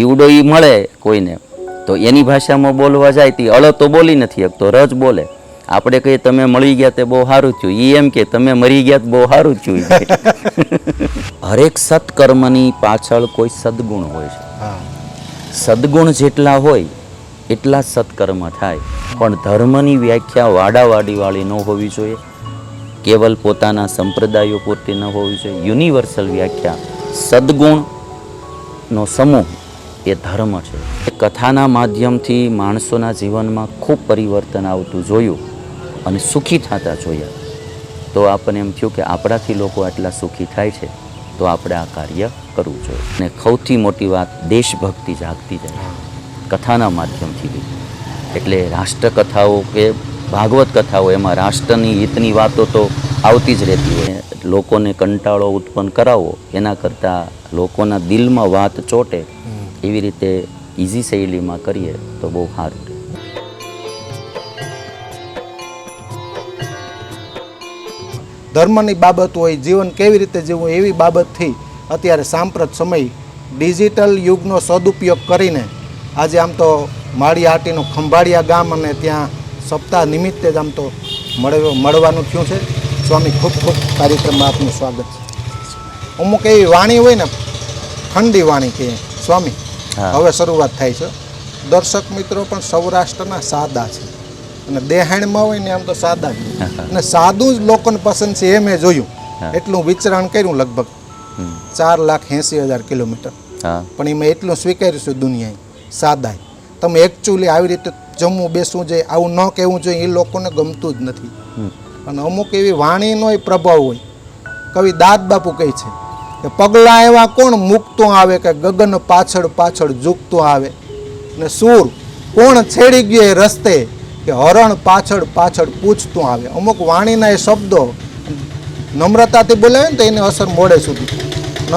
ઈવડો ઈ મળે કોઈને તો એની ભાષામાં બોલવા જાય તે અળ તો બોલી નથી શકતો, રજ બોલે. આપણે કહીએ તમે મળી ગયા તે બહુ સારું થયું, એ એમ કે તમે મરી ગયા તો બહુ સારું થયું. હરેક સત્કર્મની પાછળ કોઈ સદગુણ હોય છે. સદગુણ જેટલા હોય એટલા જ સત્કર્મ થાય. પણ ધર્મની વ્યાખ્યા વાડાવાડી વાળી ન હોવી જોઈએ, કેવલ પોતાના સંપ્રદાયો પૂરતી ન હોવી જોઈએ. યુનિવર્સલ વ્યાખ્યા સદગુણનો સમૂહ એ ધર્મ છે. કથાના માધ્યમથી માણસોના જીવનમાં ખૂબ પરિવર્તન આવતું જોયું અને સુખી થતા જોયા. તો આપણને એમ થયું કે આપણાથી લોકો આટલા સુખી થાય છે તો આપણે આ કાર્ય કરવું જોઈએ. અને સૌથી મોટી વાત, દેશભક્તિ જાગતી જાય કથાના માધ્યમથી બી. એટલે રાષ્ટ્રકથાઓ કે ભાગવત કથાઓ, એમાં રાષ્ટ્રની હિતની વાતો તો આવતી જ રહેતી હોય. લોકોને કંટાળો ઉત્પન્ન કરાવો એના કરતાં લોકોના દિલમાં વાત ચોટે એવી રીતે ઇઝી શૈલીમાં કરીએ તો બહુ સારું. ધર્મની બાબત હોય, જીવન કેવી રીતે જીવવું એવી બાબતથી અત્યારે સાંપ્રત સમય ડિજિટલ યુગનો સદુપયોગ કરીને આજે આમ તો માળિયાહાટીનું ખંભાળિયા ગામ અને ત્યાં સપ્તાહ નિમિત્તે જ આમ તો મળવાનું થયું છે. સ્વામી, ખૂબ ખૂબ કાર્યક્રમમાં આપનું સ્વાગત છે. અમુક એવી વાણી હોય ને, ઠંડી વાણી કે સ્વામી, હવે શરૂઆત થાય છે. દર્શક મિત્રો પણ સૌરાષ્ટ્રના સાદા છે અને દેહાણમાં હોય ને આમ તો સાદા જ, અને સાદું જ લોકોને પસંદ છે એ મેં જોયું. એટલું વિચરણ કર્યું, લગભગ 4,80,000 કિલોમીટર, પણ એમાં એટલું સ્વીકાર્યું છે દુનિયાએ, સાદા. તમે એકચ્યુઅલી આવી રીતે જમવું બેસવું જોઈએ, આવું ન કહેવું જોઈએ, એ લોકોને ગમતું જ નથી. અને અમુક એવી વાણીનો પ્રભાવ હોય. કવિ દાદ બાપુ કહે છે કે પગલાં એવા કોણ મૂકતું આવે કે ગગન પાછળ પાછળ ઝૂકતું આવે, ને સૂર કોણ છેડી ગયો એ રસ્તે કે હરણ પાછળ પાછળ પૂછતું આવે. અમુક વાણીના એ શબ્દો નમ્રતાથી બોલાવે ને તો એની અસર મોડે સુધી,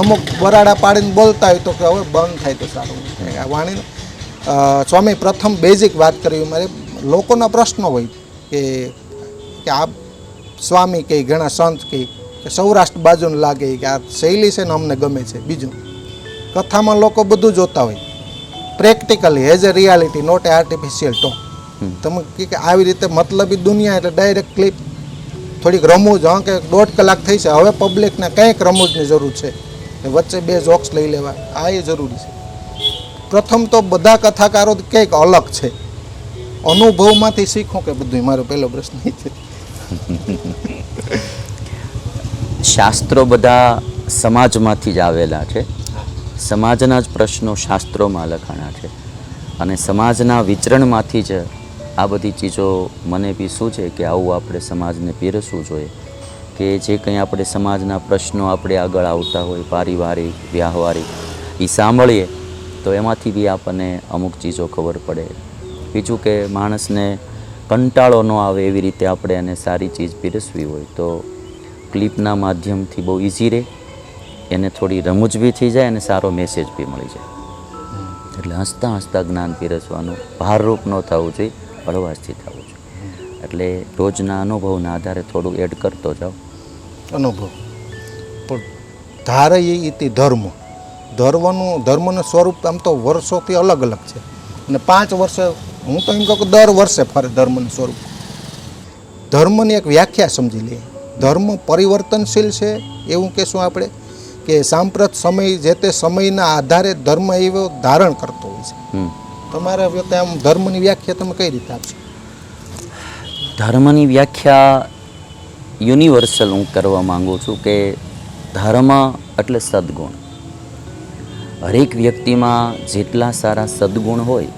અમુક બરાડા પાડીને બોલતા હોય તો કે હવે બંધ થાય તો સારું. આ વાણીનો સ્વામી, પ્રથમ બેઝિક વાત કરવી મારે. લોકોના પ્રશ્નો હોય કે આ સ્વામી કહે, ઘણા સંત કહે કે સૌરાષ્ટ્ર બાજુને લાગે કે આ શૈલી છે ને અમને ગમે છે. બીજું, કથામાં લોકો બધું જોતા હોય practically, as a reality, not a artificial talk. તમે કે આવી રીતે મતલબી દુનિયા એટલે ડાયરેક્ટ ક્લિપ, થોડીક રમૂજ, હા કે 1.5 કલાક થઈ છે, હવે પબ્લિકને કંઈક રમૂજની જરૂર છે, વચ્ચે 2 જોક્સ લઈ લેવા, આ એ જરૂરી છે. પ્રથમ તો બધા કથાકારો કંઈક અલગ છે, અનુભવમાંથી શીખો કે બધું, મારો પહેલો પ્રશ્ન એ છે. શાસ્ત્રો બધા સમાજમાંથી જ આવેલા છે, સમાજના જ પ્રશ્નો શાસ્ત્રોમાં લખાણા છે, અને સમાજના વિચરણમાંથી જ આ બધી ચીજો. મને બી શું છે કે આવું આપણે સમાજને પીરસવું જોઈએ કે જે કંઈ આપણે સમાજના પ્રશ્નો આપણે આગળ આવતા હોય, પારિવારિક, વ્યવહારિક, એ સાંભળીએ તો એમાંથી બી આપણને અમુક ચીજો ખબર પડે. બીજું કે માણસને કંટાળો ન આવે એવી રીતે આપણે એને સારી ચીજ પીરસવી હોય તો ક્લિપના માધ્યમથી બહુ ઇઝી રહે, એને થોડી રમૂજ બી થઈ જાય અને સારો મેસેજ બી મળી જાય. એટલે હસતા હસતા જ્ઞાન પીરસવાનું, ભારરૂપ ન થવું જોઈએ, હળવાશથી થવું જોઈએ. એટલે રોજના અનુભવના આધારે થોડું એડ કરતો જાઓ. અનુભવ પણ ધારે એ ધર્મનું સ્વરૂપ આમ તો વર્ષોથી અલગ અલગ છે, અને 5 વર્ષે હું તો એમ કહું કે દર વર્ષે ફરે ધર્મનું સ્વરૂપ. ધર્મની એક વ્યાખ્યા સમજી લઈએ. ધર્મ પરિવર્તનશીલ છે એવું કહેશું આપણે, કે સાંપ્રત સમય જે તે સમયના આધારે ધર્મ એવો ધારણ કરતો હોય છે. તમારા વ્યક્તિ આમ ધર્મની વ્યાખ્યા તમે કઈ રીતે આપશો? ધર્મની વ્યાખ્યા યુનિવર્સલ હું કરવા માગું છું કે ધર્મ એટલે સદગુણ. હરેક વ્યક્તિમાં જેટલા સારા સદગુણ હોય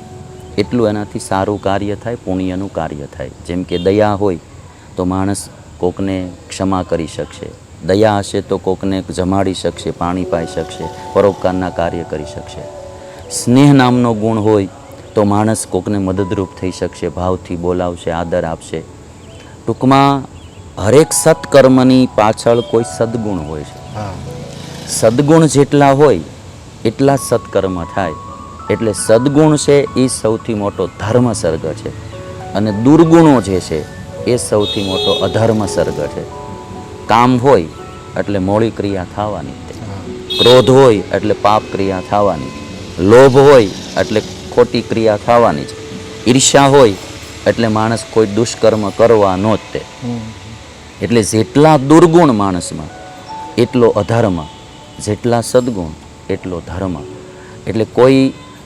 એટલું એનાથી સારું કાર્ય થાય, પુણ્યનું કાર્ય થાય. જેમ કે દયા હોય તો માણસ કોકને ક્ષમા કરી શકશે, દયા હશે તો કોકને જમાડી શકશે, પાણી પાઈ શકશે, પરોપકારના કાર્ય કરી શકશે. સ્નેહ નામનો ગુણ હોય તો માણસ કોકને મદદરૂપ થઈ શકશે, ભાવથી બોલાવશે, આદર આપશે. ટૂંકમાં હરેક સત્કર્મની પાછળ કોઈ સદગુણ હોય છે. સદગુણ જેટલા હોય એટલા જ સત્કર્મ થાય. એટલે સદગુણ છે એ સૌથી મોટો ધર્મ સર્ગ છે, અને દુર્ગુણો જે છે એ સૌથી મોટો અધર્મ સર્ગ છે. કામ હોય એટલે મોળી ક્રિયા થવાની, ક્રોધ હોય એટલે પાપ ક્રિયા થવાની, લોભ હોય એટલે ખોટી ક્રિયા થવાની જ, ઈર્ષ્યા હોય એટલે માણસ કોઈ દુષ્કર્મ કરવાનો જ તે. એટલે જેટલા દુર્ગુણ માણસમાં એટલો અધર્મ, જેટલા સદગુણ એટલો ધર્મ. એટલે કોઈ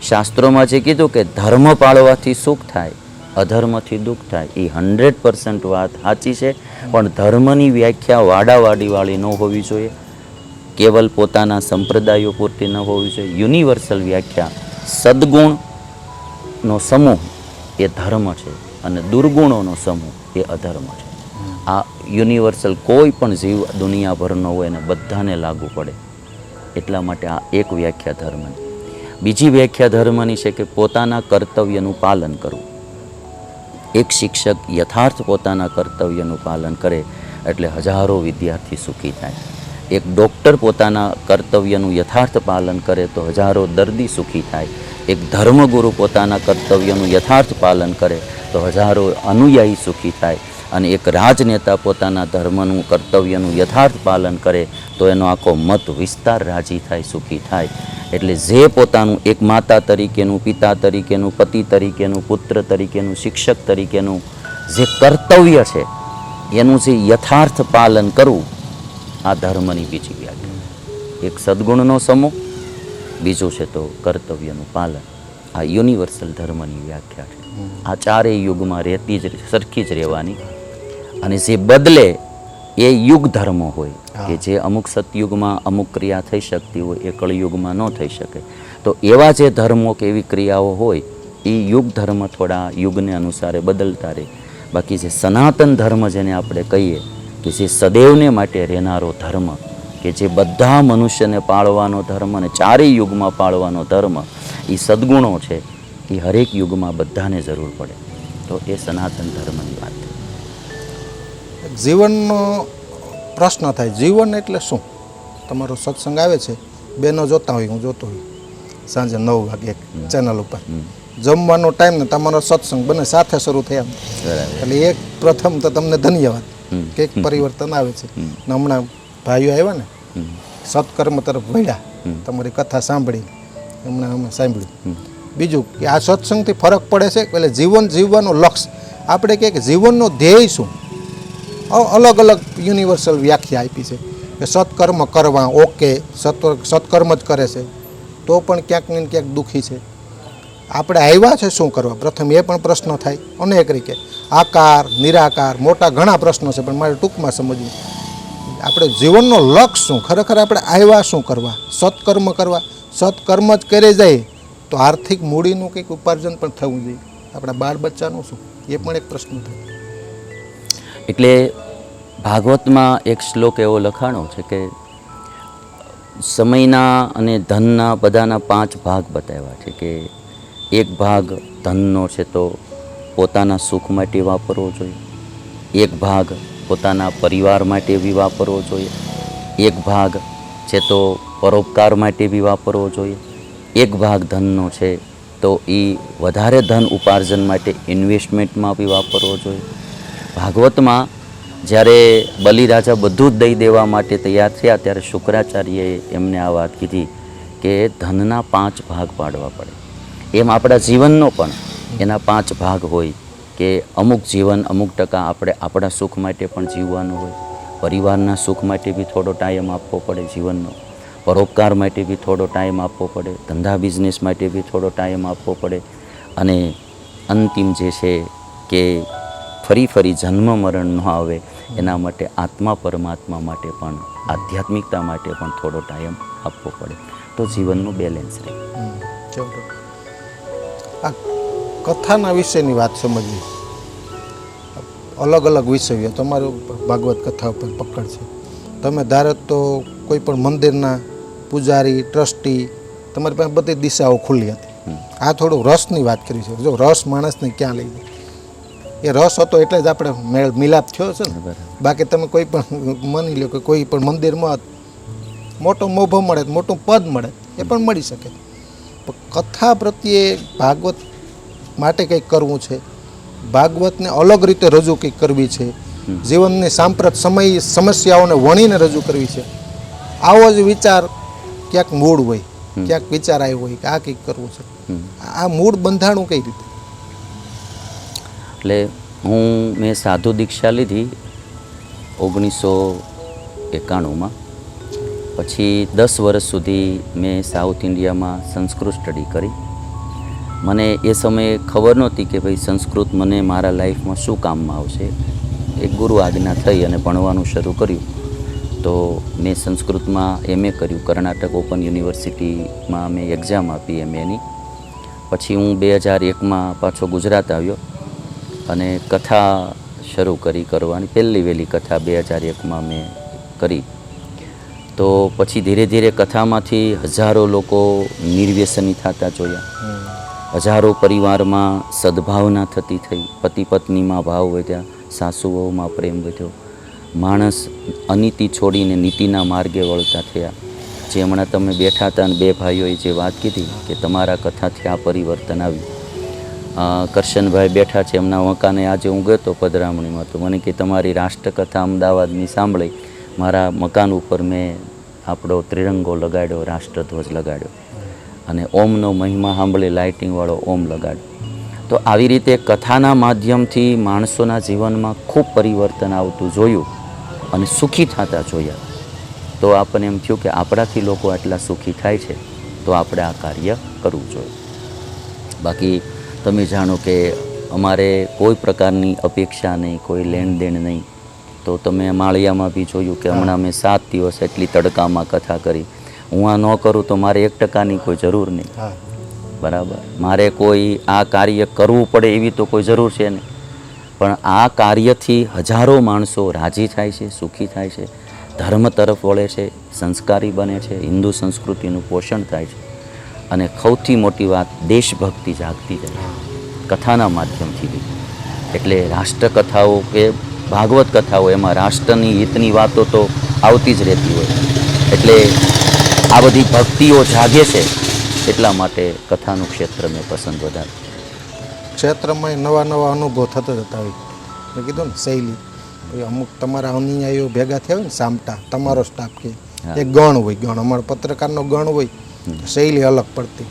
શાસ્ત્રોમાં જે કીધું કે ધર્મ પાળવાથી સુખ થાય, અધર્મથી દુઃખ થાય, એ 100% વાત સાચી છે. પણ ધર્મની વ્યાખ્યા વાડાવાડીવાળી ન હોવી જોઈએ, કેવલ પોતાના સંપ્રદાયો પૂરતી ન હોવી જોઈએ. યુનિવર્સલ વ્યાખ્યા સદગુણનો સમૂહ એ ધર્મ છે અને દુર્ગુણોનો સમૂહ એ અધર્મ છે. આ યુનિવર્સલ કોઈ પણ જીવ દુનિયાભરનો હોય ને બધાને લાગુ પડે. એટલા માટે આ એક વ્યાખ્યા ધર્મની. બીજી વ્યાખ્યા ધર્મની છે કે પોતાના કર્તવ્યનું પાલન કરવું. એક શિક્ષક યથાર્થ પોતાના કર્તવ્યનું પાલન કરે એટલે હજારો વિદ્યાર્થી સુખી થાય. એક ડૉક્ટર પોતાના કર્તવ્યનું યથાર્થ પાલન કરે તો હજારો દર્દી સુખી થાય. એક ધર્મગુરુ પોતાના કર્તવ્યનું યથાર્થ પાલન કરે તો હજારો અનુયાયી સુખી થાય. અને એક રાજનેતા પોતાના ધર્મનું કર્તવ્યનું યથાર્થ પાલન કરે તો એનો આખો મત વિસ્તાર રાજી થાય, સુખી થાય. એટલે જે પોતાનું એક માતા તરીકેનું, પિતા તરીકેનું, પતિ તરીકેનું, પુત્ર તરીકેનું, શિક્ષક તરીકેનું જે કર્તવ્ય છે એનું જે યથાર્થ પાલન કરવું, આ ધર્મની બીજી વ્યાખ્યા. એક સદગુણનો સમૂહ, બીજું છે તો કર્તવ્યનું પાલન. આ યુનિવર્સલ ધર્મની વ્યાખ્યા છે. આ ચારેય યુગમાં રહેતી જ સરખી જ રહેવાની. અને જે બદલે એ યુગ ધર્મો હોય કે જે અમુક સતયુગમાં અમુક ક્રિયા થઈ શકતી હોય એ કળયુગમાં ન થઈ શકે. તો એવા જે ધર્મો કે એવી ક્રિયાઓ હોય એ યુગ ધર્મ થોડા યુગને અનુસારે બદલતા રહે. બાકી જે સનાતન ધર્મ જેને આપણે કહીએ કે જે સદૈવને માટે રહેનારો ધર્મ, કે જે બધા મનુષ્યને પાળવાનો ધર્મ અને ચારેય યુગમાં પાળવાનો ધર્મ, એ સદગુણો છે, એ હરેક યુગમાં બધાને જરૂર પડે. તો એ સનાતન ધર્મની વાત. જીવનનો પ્રશ્ન થાય, જીવન એટલે શું? તમારો સત્સંગ આવે છે, બેનો જોતા હોય, હું જોતો હોય સાંજે 9 વાગે એક ચેનલ ઉપર, જમવાનો ટાઈમ ને તમારો સત્સંગ બંને સાથે શરૂ થયા. એટલે એક પ્રથમ તો તમને ધન્યવાદ કે એક પરિવર્તન આવે છે. ને હમણાં ભાઈઓ આવ્યા ને સત્કર્મ તરફ વળ્યા, તમારી કથા સાંભળી, હમણાં અમે સાંભળ્યું. બીજું કે આ સત્સંગથી ફરક પડે છે. એટલે જીવન જીવવાનું લક્ષ્ય આપણે કહે કે જીવનનો ધ્યેય શું? અલગ અલગ યુનિવર્સલ વ્યાખ્યા આપી છે કે સત્કર્મ કરવા, ઓકે, સત્કર્મ જ કરે છે તો પણ ક્યાંક ને ક્યાંક દુઃખી છે. આપણે આવ્યા છે શું કરવા? પ્રથમ એ પણ પ્રશ્ન થાય. અનેક રીતે આકાર, નિરાકાર, મોટા ઘણા પ્રશ્નો છે, પણ મારે ટૂંકમાં સમજવું આપણે જીવનનો લક્ષ્ય શું? ખરેખર આપણે આવ્યા શું કરવા? સત્કર્મ કરવા. સત્કર્મ જ કરે જાય તો આર્થિક મૂડીનું કંઈક ઉપાર્જન પણ થવું જોઈએ. આપણા બાળ બચ્ચાનું શું? એ પણ એક પ્રશ્ન થાય. એટલે ભાગવતમાં એક શ્લોક એવો લખાણો છે કે સમયના અને ધનના બધાના 5 ભાગ બતાવ્યા છે. કે એક ભાગ ધનનો છે તો પોતાના સુખ માટે વાપરવો જોઈએ, એક ભાગ પોતાના પરિવાર માટે બી વાપરવો જોઈએ, એક ભાગ છે તો પરોપકાર માટે બી વાપરવો જોઈએ, એક ભાગ ધનનો છે તો એ વધારે ધન ઉપાર્જન માટે ઇન્વેસ્ટમેન્ટમાં બી વાપરવો જોઈએ. ભાગવતમાં જ્યારે બલિરાજા બધું જ દઈ દેવા માટે તૈયાર થયા ત્યારે શુક્રાચાર્યએ એમને આ વાત કીધી કે ધનના 5 ભાગ પાડવા પડે. એમ આપણા જીવનનો પણ એના 5 ભાગ હોય કે અમુક જીવન અમુક ટકા આપણે આપણા સુખ માટે પણ જીવવાનું હોય, પરિવારના સુખ માટે બી થોડો ટાઈમ આપવો પડે જીવનનો, પરોપકાર માટે બી થોડો ટાઈમ આપવો પડે, ધંધા બિઝનેસ માટે બી થોડો ટાઈમ આપવો પડે, અને અંતિમ જે છે કે ફરી જન્મ મરણ ન આવે એના માટે આત્મા પરમાત્મા માટે પણ, આધ્યાત્મિકતા માટે પણ થોડો ટાઈમ આપવો પડે. તો જીવનનું બેલેન્સ રહે. આ કથાના વિષયની વાત સમજવી, અલગ અલગ વિષયો. તમારું ભાગવત કથા ઉપર પકડ છે. તમે ધારો તો કોઈ પણ મંદિરના પૂજારી, ટ્રસ્ટી, તમારી પાસે બધી દિશાઓ ખુલ્લી હતી. આ થોડું રસની વાત કરી છે. જો રસ માણસને ક્યાં લઈ જાય, એ રસ હતો એટલે જ આપણે મિલાપ થયો છે ને. બાકી તમે કોઈ પણ માની લો કે કોઈ પણ મંદિરમાં મોટો મોભો મળે, મોટું પદ મળે, એ પણ મળી શકે. પણ કથા પ્રત્યે ભાગવત માટે કંઈક કરવું છે, ભાગવતને અલગ રીતે રજૂ કંઈક કરવી છે, જીવનની સાંપ્રત સમસ્યાઓને વણીને રજૂ કરવી છે, આવો જ વિચાર ક્યાંક મૂળ હોય. ક્યાંક વિચાર આવ્યો હોય કે આ કંઈક કરવું છે, હમ. આ મૂળ બંધાણું કઈ રીતે? એટલે મેં સાધુ દીક્ષા લીધી 1991માં. પછી 10 વર્ષ સુધી મેં સાઉથ ઇન્ડિયામાં સંસ્કૃત સ્ટડી કરી. મને એ સમયે ખબર નહોતી કે ભાઈ સંસ્કૃત મને મારા લાઈફમાં શું કામમાં આવશે. એક ગુરુ આજ્ઞા થઈ અને ભણવાનું શરૂ કર્યું. તો મેં સંસ્કૃતમાં MA કર્યું. કર્ણાટક ઓપન યુનિવર્સિટીમાં મેં એક્ઝામ આપી MAની. પછી હું 2001માં પાછો ગુજરાત આવ્યો અને કથા શરૂ કરવાની. પહેલી વહેલી કથા 2001માં મેં કરી. તો પછી ધીરે ધીરે કથામાંથી હજારો લોકો નિર્વ્યસની થતા જોયા. હજારો પરિવારમાં સદભાવના થતી થઈ. પતિ પત્નીમાં ભાવ વધ્યા, સાસુઓમાં પ્રેમ વધ્યો. માણસ અનીતિ છોડીને નીતિના માર્ગે વળતા થયા. જે હમણાં તમે બેઠા હતા અને બે ભાઈઓએ જે વાત કીધી કે તમારા કથાથી આ પરિવર્તન આવ્યું. કરશનભાઈ બેઠા છે, એમના મકાને આજે હું ગયો હતો પધરામણીમાં, તો મને કે તમારી રાષ્ટ્રકથા અમદાવાદની સાંભળી મારા મકાન ઉપર મેં આપણો ત્રિરંગો લગાડ્યો, રાષ્ટ્રધ્વજ લગાડ્યો અને ઓમનો મહિમા સાંભળી લાઇટિંગવાળો ઓમ લગાડ્યો. તો આવી રીતે કથાના માધ્યમથી માણસોના જીવનમાં ખૂબ પરિવર્તન આવતું જોયું અને સુખી થતા જોયા. તો આપણને એમ થયું કે આપણાથી લોકો આટલા સુખી થાય છે તો આપણે આ કાર્ય કરવું જોઈએ. બાકી તમે જાણો કે અમારે કોઈ પ્રકારની અપેક્ષા નહીં, કોઈ લેણ દેણ નહીં. તો તમે માળિયામાં બી જોયું કે હમણાં મેં 7 દિવસ એટલી તડકામાં કથા કરી. હું આ ન કરું તો મારે 1% કોઈ જરૂર નહીં. બરાબર, મારે કોઈ આ કાર્ય કરવું પડે એવી તો કોઈ જરૂર છે નહીં. પણ આ કાર્યથી હજારો માણસો રાજી થાય છે, સુખી થાય છે, ધર્મ તરફ વળે છે, સંસ્કારી બને છે, હિન્દુ સંસ્કૃતિનું પોષણ થાય છે અને સૌથી મોટી વાત દેશભક્તિ જાગતી જાય કથાના માધ્યમથી બી. એટલે રાષ્ટ્રકથાઓ કે ભાગવત કથાઓ એમાં રાષ્ટ્રની હિતની વાતો તો આવતી જ રહેતી હોય. એટલે આ બધી ભક્તિઓ જાગે છે એટલા માટે કથાનું ક્ષેત્ર મેં પસંદ વધારે. ક્ષેત્રમાં નવા નવા અનુભવ થતા જતા હોય. મેં કીધું ને શૈલી, અમુક તમારા અનુયાયીઓ ભેગા થયા હોય ને, સામટા તમારો સ્ટાફ કે એક ગણ હોય, ગણ અમારો પત્રકારનો ગણ હોય, શૈલી અલગ પડતી.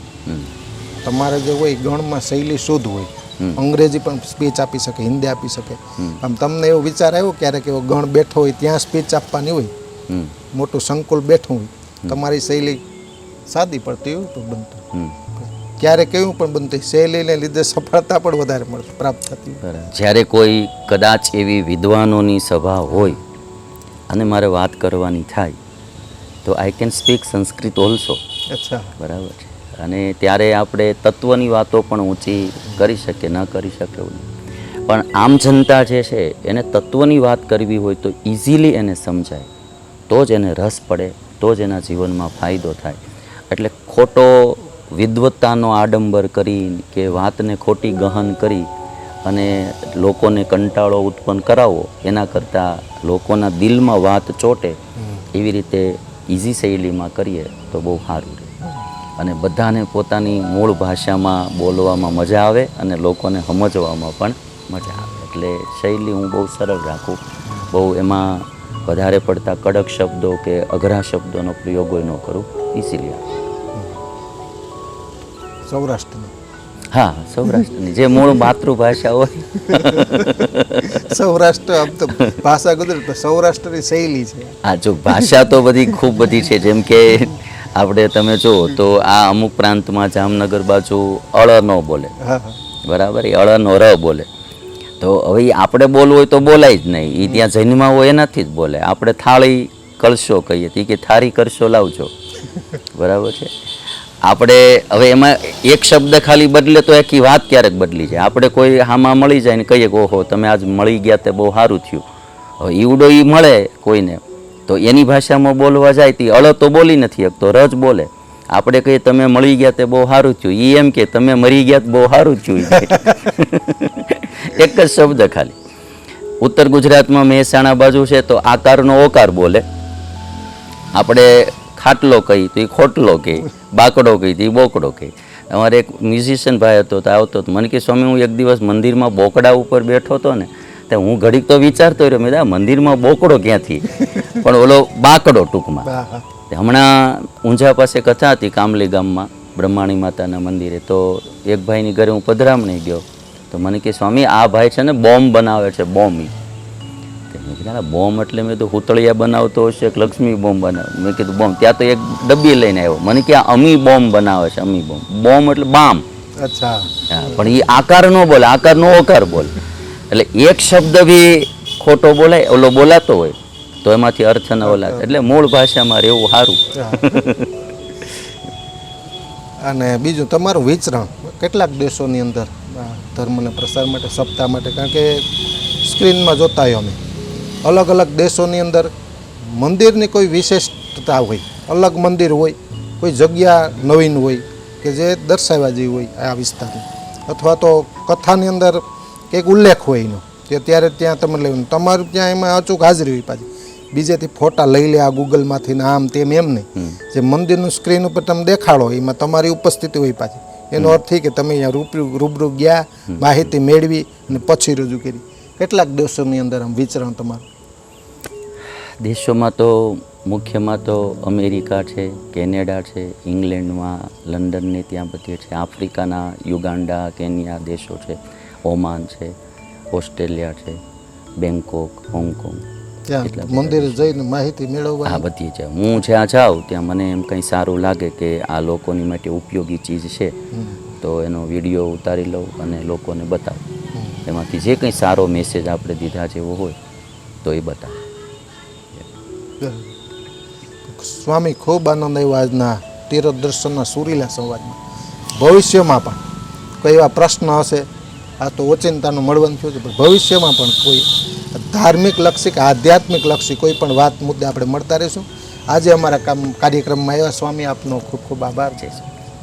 તમારે જે હોય ગણમાં શૈલી શુદ્ધ હોય, અંગ્રેજી પણ સ્પીચ આપી શકે, હિન્દી આપી શકે. આમ તમને એવો વિચાર આવ્યો ક્યારેક એવો ગણ બેઠો હોય ત્યાં સ્પીચ આપવાની હોય, મોટું સંકુલ બેઠું હોય, તમારી શૈલી સાદી પડતી હોય તો બનતું, ક્યારેક કેવું પણ બનતું, શૈલીને લીધે સફળતા પણ વધારે પ્રાપ્ત થતી. જ્યારે કોઈ કદાચ એવી વિદ્વાનોની સભા હોય અને મારે વાત કરવાની થાય તો I can speak Sanskrit also. અચ્છા, બરાબર છે. અને ત્યારે આપણે તત્વની વાતો પણ ઊંચી કરી શકીએ, ન કરી શકે એવું નહીં. પણ આમ જનતા જે છે એને તત્વની વાત કરવી હોય તો ઇઝીલી એને સમજાય, તો જ એને રસ પડે, તો જ એના જીવનમાં ફાયદો થાય. એટલે ખોટો વિદ્વત્તાનો આડંબર કરી કે વાતને ખોટી ગહન કરી અને લોકોને કંટાળો ઉત્પન્ન કરાવવો એના કરતાં લોકોના દિલમાં વાત ચોટે એવી રીતે ઇઝી શૈલીમાં કરીએ તો બહુ સારું રહે અને બધાને પોતાની મૂળ ભાષામાં બોલવામાં મજા આવે અને લોકોને સમજવામાં પણ મજા આવે. એટલે શૈલી હું બહુ સરળ રાખું, બહુ એમાં વધારે પડતા કડક શબ્દો કે અઘરા શબ્દોનો પ્રયોગો ન કરું, ઇઝીલી. સૌરાષ્ટ્રની, હા, સૌરાષ્ટ્રની જે મૂળ માતૃભાષા હોય. સૌરાષ્ટ્ર આમ તો ભાષા ગુજરાત, સૌરાષ્ટ્રની શૈલી છે. હા, જો ભાષા તો બધી ખૂબ બધી છે. જેમ કે આપણે તમે જુઓ તો આ અમુક પ્રાંતમાં જામનગર બાજુ અળ ન બોલે, બરાબર, એ અળનો ર બોલે. તો હવે આપણે બોલવું હોય તો બોલાય જ નહીં. એ ત્યાં જન્મમાં હોય એનાથી જ બોલે. આપણે થાળી કળશો કહીએ તો કે થાળી કરશો લાવજો, બરાબર છે. આપણે હવે એમાં એક શબ્દ ખાલી બદલે તો આખી વાત ક્યારેક બદલી જાય. આપણે કોઈ હામાં મળી જાય ને કહીએ કે ઓહો તમે આજ મળી ગયા તે બહુ સારું થયું. હવે ઈવડો એ મળે કોઈને તો એની ભાષામાં બોલવા જાય તે અળ તો બોલી નથી શકતો, ર જ બોલે. આપણે કહીએ તમે મળી ગયા તે બહુ સારું થયું, એ એમ કે તમે મરી ગયા બહુ સારું થયું. એક જ શબ્દ ખાલી. ઉત્તર ગુજરાતમાં મહેસાણા બાજુ છે તો આકારનો ઓકાર બોલે. આપણે ખાટલો કહી તો એ ખોટલો કહે, બાકડો કહી તો એ બોકડો કહે. અમારે એક મ્યુઝિશિયન ભાઈ હતો તો આવતો હતો, મને કે સ્વામી હું એક દિવસ મંદિરમાં બોકડા ઉપર બેઠો હતો ને તો હું ઘડીક તો વિચારતો રહ્યો, મેં મંદિરમાં બોકડો ક્યાંથી, પણ ઓલો બાકડો ટૂંકમાં. હમણાં ઊંઝા પાસે કથા હતી કામલી ગામમાં બ્રહ્માણી માતાના મંદિરે. તો એક ભાઈની ઘરે હું પધરામણી ગયો તો મને કહે સ્વામી આ ભાઈ છે ને બોમ્બ બનાવે છે બોમ્બ. મેં કીધું બોમ્બ એટલે મેં તો હુતળિયા બનાવતો હશે કે લક્ષ્મી બોમ્બ બનાવે. મેં કીધું બોમ્બ. ત્યાં તો એક ડબ્બી લઈને આવ્યો. મને કે આ અમી બોમ્બ બનાવે છે અમી બોમ્બ. બોમ્બ એટલે બામ. અચ્છા. હા પણ એ આકાર નો બોલે, આકાર નો ઓકાર બોલે. એટલે એક શબ્દ બી ખોટો બોલાય ઓલો બોલાતો હોય તો એમાંથી અર્થ ન ઓલા. એટલે મૂળ ભાષામાં રહેવું સારું. અને બીજું તમારું વિચરણ કેટલાક દેશોની અંદર ધર્મને પ્રસાર માટે સપ્તાહ માટે, કારણ કે સ્ક્રીનમાં જોતા હોય અમે અલગ અલગ દેશોની અંદર મંદિરની કોઈ વિશેષતા હોય, અલગ મંદિર હોય, કોઈ જગ્યા નવીન હોય કે જે દર્શાવવા જેવી હોય આ વિસ્તારની, અથવા તો કથાની અંદર કંઈક ઉલ્લેખ હોય એનો કે ત્યારે ત્યાં તમે લેવાનું, તમારું ત્યાં એમાં અચૂક હાજરી હોય. પાછી બીજેથી ફોટા લઈ લે આ ગૂગલમાંથી ને આમ તેમ એમ નહીં, જે મંદિરનું સ્ક્રીન ઉપર તમે દેખાડો એમાં તમારી ઉપસ્થિતિ હોય. પાછી એનો અર્થ એ કે તમે અહીંયા રૂબરૂ ગયા, માહિતી મેળવી અને પછી રજૂ કરી. કેટલાક દેશોની અંદર આમ વિચરણ તમારું? દેશોમાં તો મુખ્યમાં તો અમેરિકા છે, કેનેડા છે, ઇંગ્લેન્ડમાં લંડનને ત્યાં બધી છે, આફ્રિકાના યુગાન્ડા કેન્યા દેશો છે, ઓમાન છે, ઓસ્ટ્રેલિયા છે, બેંકોક, હોંગકોંગ. ત્યાં મંદિરે જઈને માહિતી મેળવવા. હા બધી છે. હું જ્યાં જાઉં ત્યાં મને એમ કંઈ સારું લાગે કે આ લોકોની માટે ઉપયોગી ચીજ છે તો એનો વિડીયો ઉતારી લઉં અને લોકોને બતાવું. એમાંથી જે કંઈ સારો મેસેજ આપણે દીધા જેવો હોય તો એ બતાવું. સ્વામી ખૂબ આનંદ આવ્યો આજના તીર્થ દર્શનના સુરીલા સંવાદમાં. ભવિષ્યમાં પણ કોઈ એવા પ્રશ્ન હશે, આ તો ઓચિંતાનું મળવાનું થયું છે, પણ ભવિષ્યમાં પણ કોઈ ધાર્મિક લક્ષી કે આધ્યાત્મિક લક્ષી કોઈ પણ વાત મુદ્દે આપણે મળતા રહીશું. આજે અમારા કાર્યક્રમમાં આવ્યા સ્વામી, આપનો ખૂબ ખૂબ આભાર છે.